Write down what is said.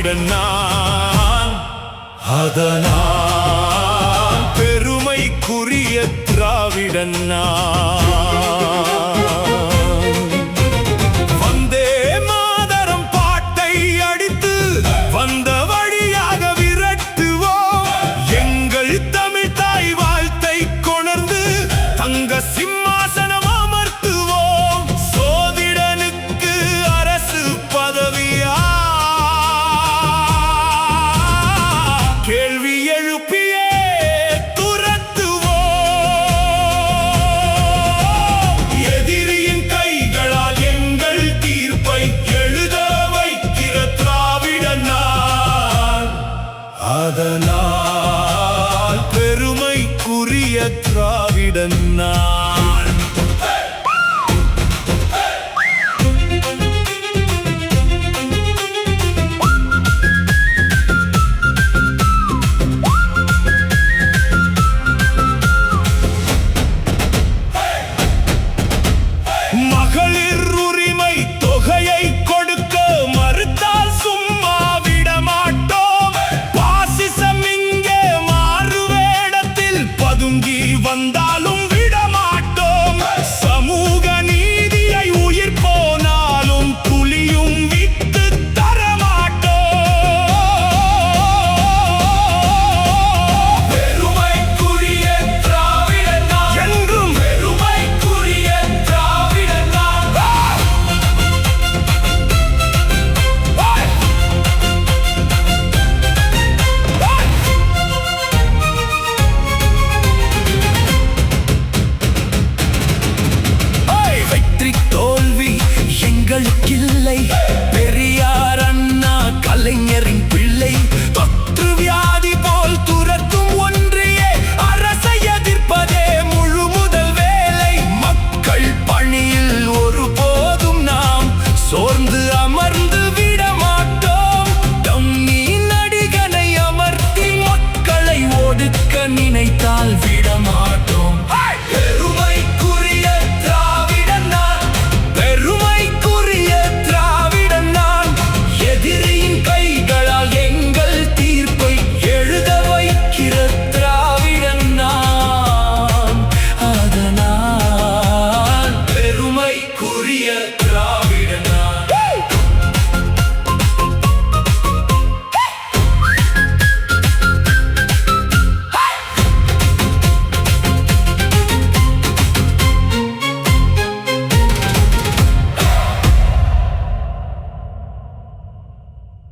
திராவிடன் நான். அதனால் பெருமைக்குரிய திராவிடன் நான். வந்தே மாதரம் பாட்டை அடித்து வந்த வழியாக விரட்டுவோம். எங்கள் தமிழ் தாய் வாழ்த்தை கொணர்ந்து தங்க சிம்மாசனம் அமர்த்துவோம். சோதிடனுக்கு அரசு பதவியா கேள்வி எழுப்பியே துரத்துவோம். எதிரியின் கைகளால் எங்கள் தீர்ப்பை எழுத வைக்கிற திராவிடன் நான். அதனால் பெருமைக்குரிய திராவிடன் நான். மகளிர் உரிமை தொகையை கொடுக்க மறுத்தால் சும்மா விட மாட்டோம். பாசிசம் இங்கே மாறுவேடத்தில் பதுங்கி வந்தாலும் விட மாட்டோம். சமூக நீதியை உயிர் போனாலும் துளியும் விட்டு தர மாட்டோம். பெருமைக்குரிய திராவிடன் நான். என்றும் பெருமைக்குரிய திராவிடன் நான். வெற்றி தோல்வி எங்களுக்கில்லை. பெரியார் அண்ணா கலைஞரின் பிள்ளை. தொற்று வியாதி போல் துரத்தும் ஒன்றியே அரசை எதிர்ப்பதே முழு முதல் வேலை. மக்கள் பணியில் ஒருபோதும் நாம் சோர்ந்து அமர்ந்து விட மாட்டோம். டம்மி நடிகனை அமர்த்தி மக்களை ஒடுக்க நினைத்தால் விட மாட்டோம். பெருமைக்குரிய திராவிடன் நான். பெருமைக்குரிய திராவிடன் நான். எதிரியின் கைகளால் எங்கள் தீர்ப்பை எழுத வைக்கிற திராவிடன் நான். அதனால் பெருமைக்குரிய திராவிடன்